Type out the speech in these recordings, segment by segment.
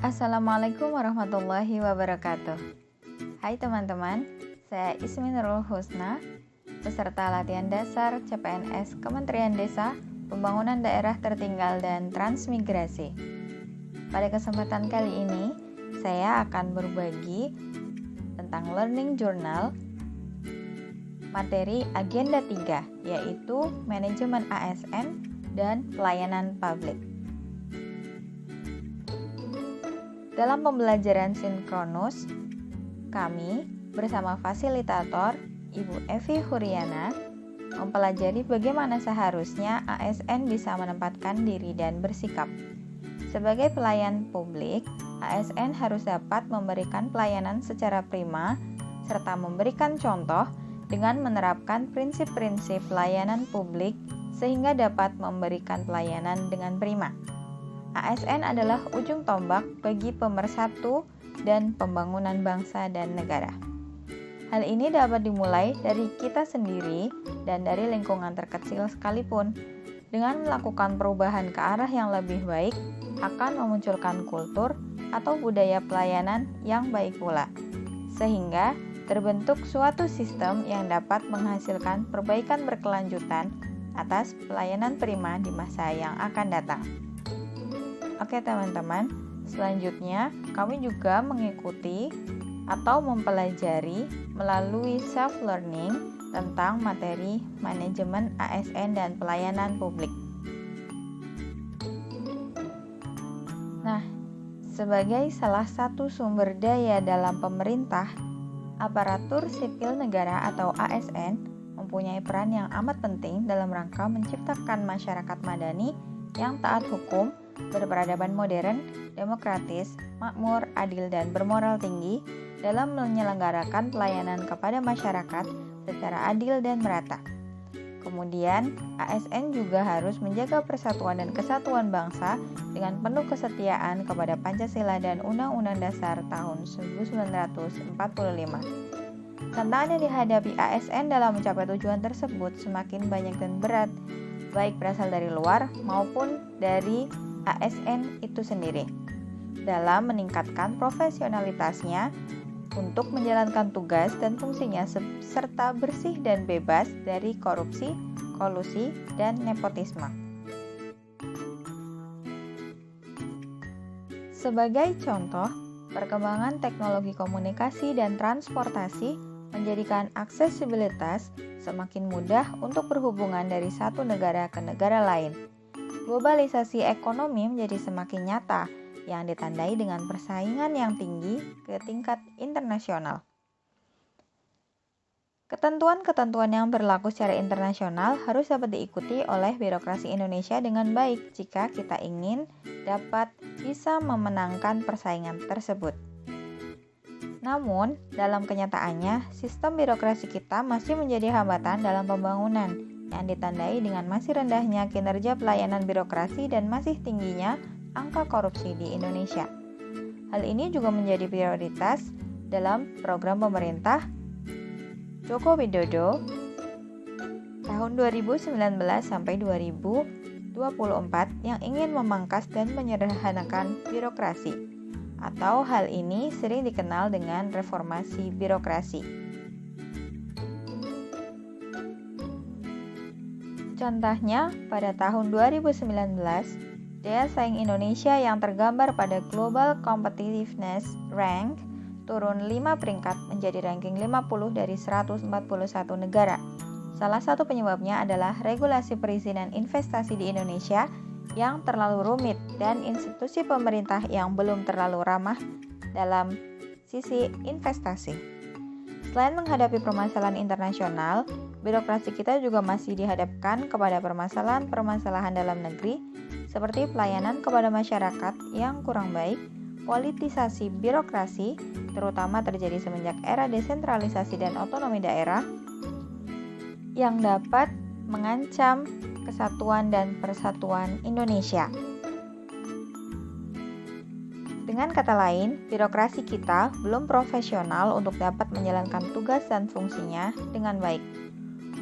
Assalamualaikum warahmatullahi wabarakatuh. Hai teman-teman, saya Ismi Nurul Husna, peserta latihan dasar CPNS Kementerian Desa, Pembangunan Daerah Tertinggal dan Transmigrasi. Pada kesempatan kali ini, saya akan berbagi tentang Learning Journal materi Agenda 3, yaitu Manajemen ASN dan Pelayanan Publik. Dalam pembelajaran sinkronus, kami bersama fasilitator Ibu Evi Huriana mempelajari bagaimana seharusnya ASN bisa menempatkan diri dan bersikap. Sebagai pelayan publik, ASN harus dapat memberikan pelayanan secara prima serta memberikan contoh dengan menerapkan prinsip-prinsip pelayanan publik sehingga dapat memberikan pelayanan dengan prima. ASN adalah ujung tombak bagi pemersatu dan pembangunan bangsa dan negara. Hal ini dapat dimulai dari kita sendiri dan dari lingkungan terkecil sekalipun. Dengan melakukan perubahan ke arah yang lebih baik, akan memunculkan kultur atau budaya pelayanan yang baik pula, sehingga terbentuk suatu sistem yang dapat menghasilkan perbaikan berkelanjutan atas pelayanan prima di masa yang akan datang. Oke teman-teman, selanjutnya kami juga mengikuti atau mempelajari melalui self-learning tentang materi manajemen ASN dan pelayanan publik. Nah, sebagai salah satu sumber daya dalam pemerintah, aparatur sipil negara atau ASN mempunyai peran yang amat penting dalam rangka menciptakan masyarakat madani yang taat hukum, berperadaban modern, demokratis, makmur, adil, dan bermoral tinggi dalam menyelenggarakan pelayanan kepada masyarakat secara adil dan merata. Kemudian, ASN juga harus menjaga persatuan dan kesatuan bangsa dengan penuh kesetiaan kepada Pancasila dan Undang-Undang Dasar tahun 1945. Tantangan yang dihadapi ASN dalam mencapai tujuan tersebut semakin banyak dan berat, baik berasal dari luar maupun dari ASN itu sendiri, dalam meningkatkan profesionalitasnya untuk menjalankan tugas dan fungsinya serta bersih dan bebas dari korupsi, kolusi, dan nepotisme. Sebagai contoh, perkembangan teknologi komunikasi dan transportasi menjadikan aksesibilitas semakin mudah untuk berhubungan dari satu negara ke negara lain. Globalisasi ekonomi menjadi semakin nyata yang ditandai dengan persaingan yang tinggi ke tingkat internasional. Ketentuan-ketentuan yang berlaku secara internasional harus dapat diikuti oleh birokrasi Indonesia dengan baik jika kita ingin dapat bisa memenangkan persaingan tersebut. Namun, dalam kenyataannya, sistem birokrasi kita masih menjadi hambatan dalam pembangunan yang ditandai dengan masih rendahnya kinerja pelayanan birokrasi dan masih tingginya angka korupsi di Indonesia. Hal ini juga menjadi prioritas dalam program pemerintah Joko Widodo tahun 2019 sampai 2024 yang ingin memangkas dan menyederhanakan birokrasi, atau hal ini sering dikenal dengan reformasi birokrasi. Contohnya, pada tahun 2019, daya saing Indonesia yang tergambar pada Global Competitiveness Rank turun 5 peringkat menjadi ranking 50 dari 141 negara. Salah satu penyebabnya adalah regulasi perizinan investasi di Indonesia yang terlalu rumit dan institusi pemerintah yang belum terlalu ramah dalam sisi investasi. Selain menghadapi permasalahan internasional, birokrasi kita juga masih dihadapkan kepada permasalahan-permasalahan dalam negeri seperti pelayanan kepada masyarakat yang kurang baik, politisasi birokrasi, terutama terjadi semenjak era desentralisasi dan otonomi daerah, yang dapat mengancam kesatuan dan persatuan Indonesia. Dengan kata lain, birokrasi kita belum profesional untuk dapat menjalankan tugas dan fungsinya dengan baik.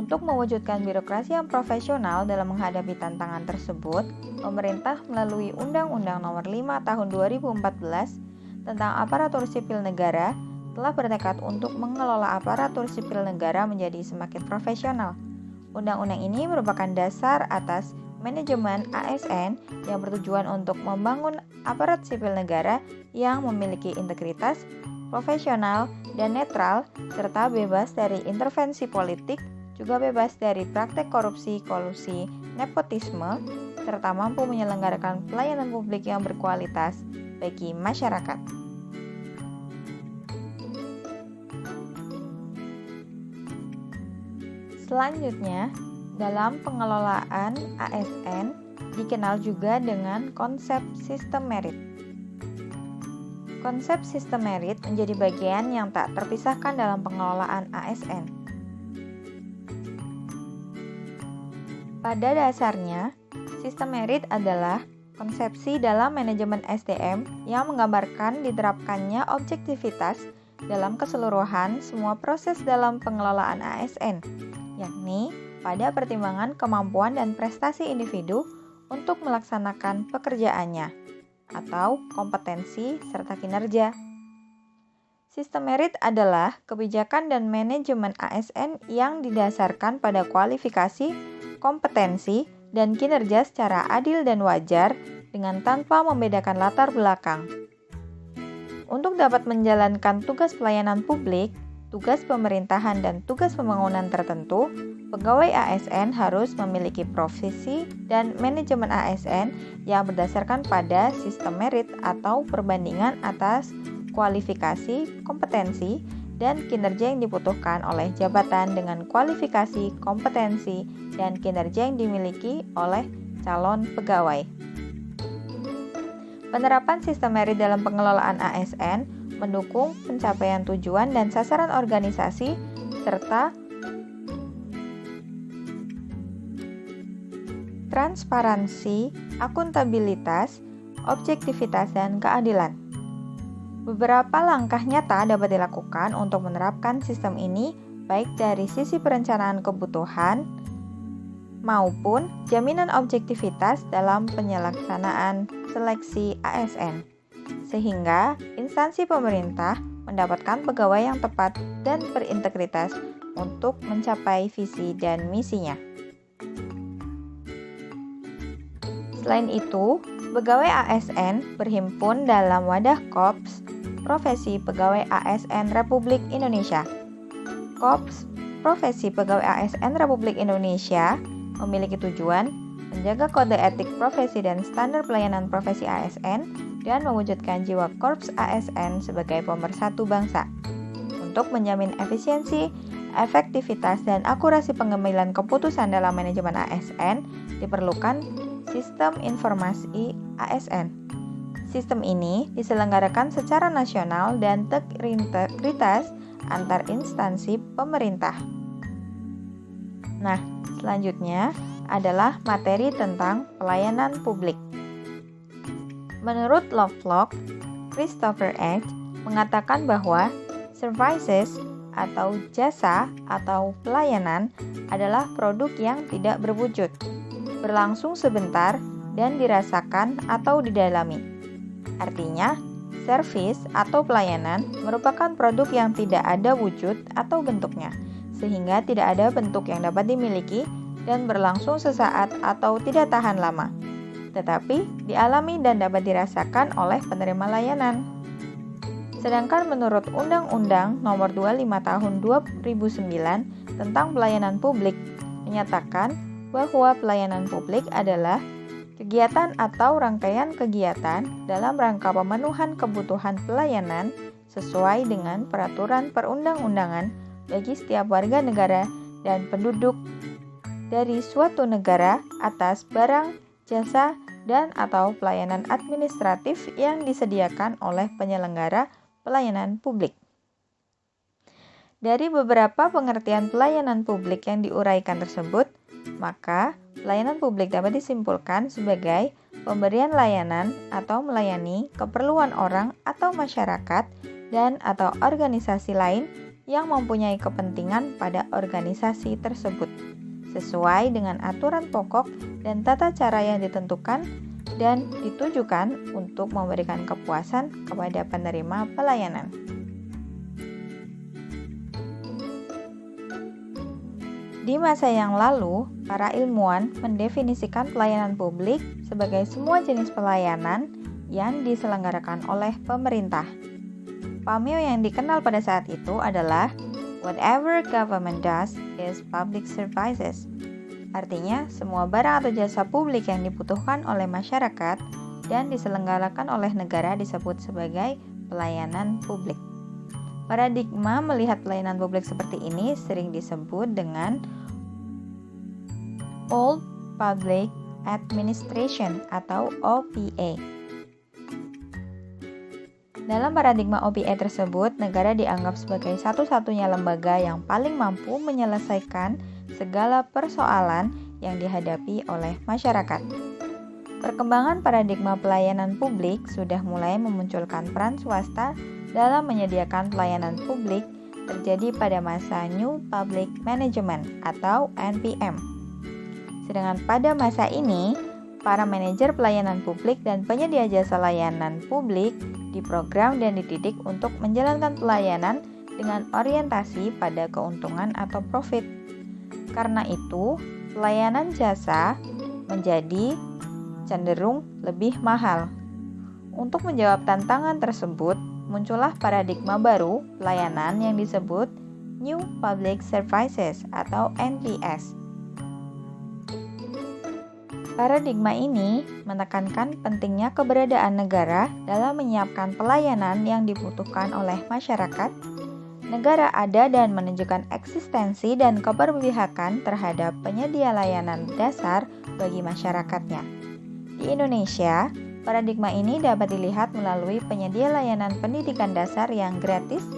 Untuk mewujudkan birokrasi yang profesional dalam menghadapi tantangan tersebut, pemerintah melalui Undang-Undang Nomor 5 Tahun 2014 tentang Aparatur Sipil Negara telah bertekad untuk mengelola aparatur sipil negara menjadi semakin profesional. Undang-undang ini merupakan dasar atas manajemen ASN yang bertujuan untuk membangun aparat sipil negara yang memiliki integritas, profesional, dan netral, serta bebas dari intervensi politik, juga bebas dari praktek korupsi, kolusi, nepotisme, serta mampu menyelenggarakan pelayanan publik yang berkualitas bagi masyarakat. Selanjutnya, dalam pengelolaan ASN dikenal juga dengan konsep sistem merit. Konsep sistem merit menjadi bagian yang tak terpisahkan dalam pengelolaan ASN. Pada dasarnya, sistem merit adalah konsepsi dalam manajemen SDM yang menggambarkan diterapkannya objektivitas dalam keseluruhan semua proses dalam pengelolaan ASN, yakni pada pertimbangan kemampuan dan prestasi individu untuk melaksanakan pekerjaannya, atau kompetensi serta kinerja. Sistem merit adalah kebijakan dan manajemen ASN yang didasarkan pada kualifikasi, kompetensi, dan kinerja secara adil dan wajar dengan tanpa membedakan latar belakang. Untuk dapat menjalankan tugas pelayanan publik, tugas pemerintahan, dan tugas pembangunan tertentu, pegawai ASN harus memiliki profesi dan manajemen ASN yang berdasarkan pada sistem merit atau perbandingan atas kualifikasi, kompetensi, dan kinerja yang dibutuhkan oleh jabatan dengan kualifikasi, kompetensi, dan kinerja yang dimiliki oleh calon pegawai. Penerapan sistem merit dalam pengelolaan ASN mendukung pencapaian tujuan dan sasaran organisasi serta transparansi, akuntabilitas, objektivitas, dan keadilan. Beberapa langkah nyata dapat dilakukan untuk menerapkan sistem ini, baik dari sisi perencanaan kebutuhan maupun jaminan objektivitas dalam penyelenggaraan seleksi ASN, sehingga instansi pemerintah mendapatkan pegawai yang tepat dan berintegritas untuk mencapai visi dan misinya. Selain itu, pegawai ASN berhimpun dalam wadah Korps Profesi Pegawai ASN Republik Indonesia. Korps Profesi Pegawai ASN Republik Indonesia memiliki tujuan menjaga kode etik profesi dan standar pelayanan profesi ASN dan mewujudkan jiwa Korps ASN sebagai pemersatu bangsa. Untuk menjamin efisiensi, efektivitas, dan akurasi pengambilan keputusan dalam manajemen ASN, diperlukan sistem informasi ASN. Sistem ini diselenggarakan secara nasional dan terintegritas antar instansi pemerintah. Nah, selanjutnya adalah materi tentang pelayanan publik. Menurut Lovelock, Christopher H. mengatakan bahwa services atau jasa atau pelayanan adalah produk yang tidak berwujud, berlangsung sebentar, dan dirasakan atau didalami. Artinya, service atau pelayanan merupakan produk yang tidak ada wujud atau bentuknya, sehingga tidak ada bentuk yang dapat dimiliki dan berlangsung sesaat atau tidak tahan lama, tetapi dialami dan dapat dirasakan oleh penerima layanan. Sedangkan menurut Undang-Undang Nomor 25 Tahun 2009 tentang Pelayanan Publik menyatakan bahwa pelayanan publik adalah kegiatan atau rangkaian kegiatan dalam rangka pemenuhan kebutuhan pelayanan sesuai dengan peraturan perundang-undangan bagi setiap warga negara dan penduduk dari suatu negara atas barang, jasa, dan atau pelayanan administratif yang disediakan oleh penyelenggara pelayanan publik. Dari beberapa pengertian pelayanan publik yang diuraikan tersebut, maka pelayanan publik dapat disimpulkan sebagai pemberian layanan atau melayani keperluan orang atau masyarakat dan atau organisasi lain yang mempunyai kepentingan pada organisasi tersebut, sesuai dengan aturan pokok dan tata cara yang ditentukan dan ditujukan untuk memberikan kepuasan kepada penerima pelayanan. Di masa yang lalu, para ilmuwan mendefinisikan pelayanan publik sebagai semua jenis pelayanan yang diselenggarakan oleh pemerintah. Pameo yang dikenal pada saat itu adalah whatever government does is public services. Artinya, semua barang atau jasa publik yang dibutuhkan oleh masyarakat dan diselenggarakan oleh negara disebut sebagai pelayanan publik. Paradigma melihat pelayanan publik seperti ini sering disebut dengan Old Public Administration atau OPA. Dalam paradigma OPA tersebut, negara dianggap sebagai satu-satunya lembaga yang paling mampu menyelesaikan segala persoalan yang dihadapi oleh masyarakat. Perkembangan paradigma pelayanan publik sudah mulai memunculkan peran swasta dalam menyediakan pelayanan publik terjadi pada masa New Public Management atau NPM. Sedangkan pada masa ini, para manajer pelayanan publik dan penyedia jasa layanan publik diprogram dan dididik untuk menjalankan pelayanan dengan orientasi pada keuntungan atau profit. Karena itu, pelayanan jasa menjadi cenderung lebih mahal. Untuk menjawab tantangan tersebut, muncullah paradigma baru pelayanan yang disebut New Public Services atau NPS. Paradigma ini menekankan pentingnya keberadaan negara dalam menyiapkan pelayanan yang dibutuhkan oleh masyarakat. Negara ada dan menunjukkan eksistensi dan keberpihakan terhadap penyedia layanan dasar bagi masyarakatnya. Di Indonesia, paradigma ini dapat dilihat melalui penyedia layanan pendidikan dasar yang gratis,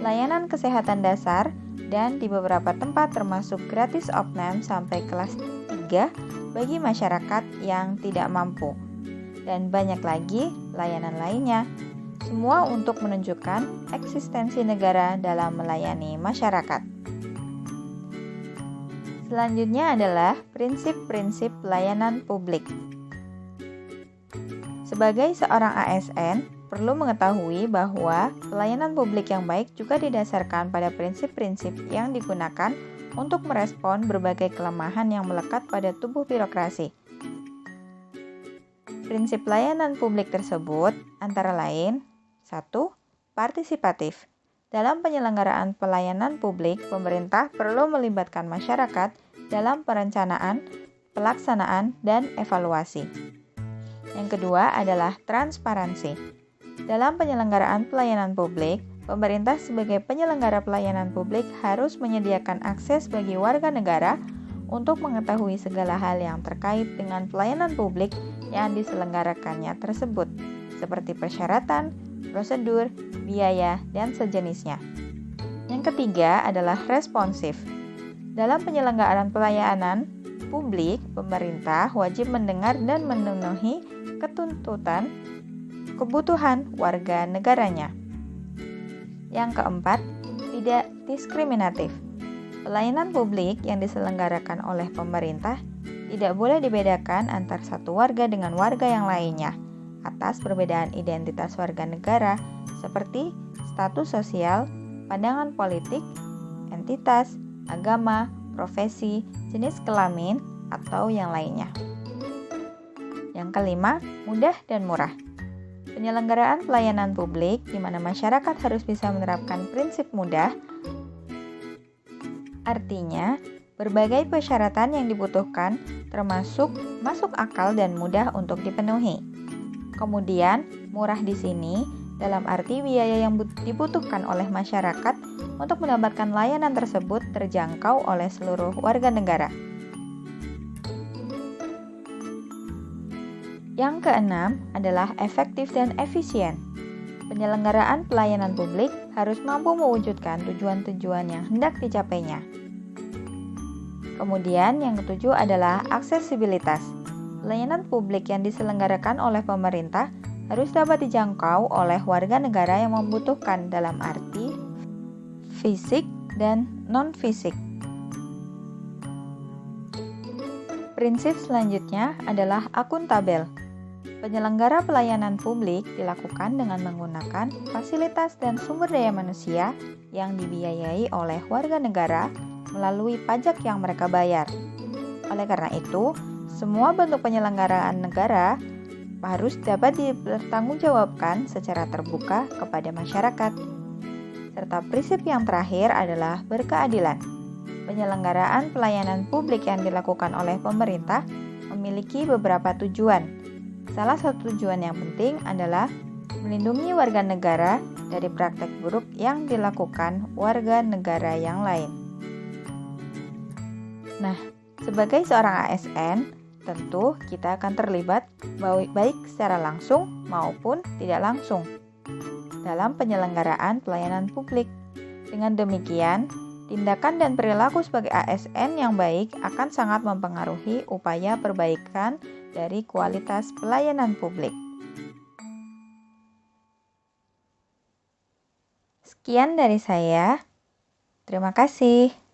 layanan kesehatan dasar, dan di beberapa tempat termasuk gratis opname sampai kelas 3 bagi masyarakat yang tidak mampu, dan banyak lagi layanan lainnya, semua untuk menunjukkan eksistensi negara dalam melayani masyarakat. Selanjutnya adalah prinsip-prinsip pelayanan publik. Sebagai seorang ASN, perlu mengetahui bahwa pelayanan publik yang baik juga didasarkan pada prinsip-prinsip yang digunakan untuk merespon berbagai kelemahan yang melekat pada tubuh birokrasi. Prinsip pelayanan publik tersebut antara lain 1. Partisipatif. Dalam penyelenggaraan pelayanan publik, pemerintah perlu melibatkan masyarakat dalam perencanaan, pelaksanaan, dan evaluasi. Yang kedua adalah transparansi. Dalam penyelenggaraan pelayanan publik, pemerintah sebagai penyelenggara pelayanan publik harus menyediakan akses bagi warga negara untuk mengetahui segala hal yang terkait dengan pelayanan publik yang diselenggarakannya tersebut, seperti persyaratan, prosedur, biaya, dan sejenisnya. Yang ketiga adalah responsif. Dalam penyelenggaraan pelayanan publik, pemerintah wajib mendengar dan memenuhi ketuntutan kebutuhan warga negaranya. Yang keempat, tidak diskriminatif. Pelayanan publik yang diselenggarakan oleh pemerintah tidak boleh dibedakan antar satu warga dengan warga yang lainnya atas perbedaan identitas warga negara seperti status sosial, pandangan politik, entitas, agama, profesi, jenis kelamin, atau yang lainnya. Yang kelima, mudah dan murah. Penyelenggaraan pelayanan publik di mana masyarakat harus bisa menerapkan prinsip mudah, artinya berbagai persyaratan yang dibutuhkan termasuk masuk akal dan mudah untuk dipenuhi. Kemudian, murah di sini dalam arti biaya yang dibutuhkan oleh masyarakat untuk mendapatkan layanan tersebut terjangkau oleh seluruh warga negara. Yang keenam adalah efektif dan efisien. Penyelenggaraan pelayanan publik harus mampu mewujudkan tujuan-tujuan yang hendak dicapainya. Kemudian yang ketujuh adalah aksesibilitas. Pelayanan publik yang diselenggarakan oleh pemerintah harus dapat dijangkau oleh warga negara yang membutuhkan dalam arti fisik dan non-fisik. Prinsip selanjutnya adalah akuntabel. Penyelenggara pelayanan publik dilakukan dengan menggunakan fasilitas dan sumber daya manusia yang dibiayai oleh warga negara melalui pajak yang mereka bayar. Oleh karena itu, semua bentuk penyelenggaraan negara harus dapat dipertanggungjawabkan secara terbuka kepada masyarakat. Serta prinsip yang terakhir adalah berkeadilan. Penyelenggaraan pelayanan publik yang dilakukan oleh pemerintah memiliki beberapa tujuan. Salah satu tujuan yang penting adalah melindungi warga negara dari praktek buruk yang dilakukan warga negara yang lain. Nah, sebagai seorang ASN, tentu kita akan terlibat baik secara langsung maupun tidak langsung dalam penyelenggaraan pelayanan publik. Dengan demikian, tindakan dan perilaku sebagai ASN yang baik akan sangat mempengaruhi upaya perbaikan dari kualitas pelayanan publik. Sekian dari saya. Terima kasih.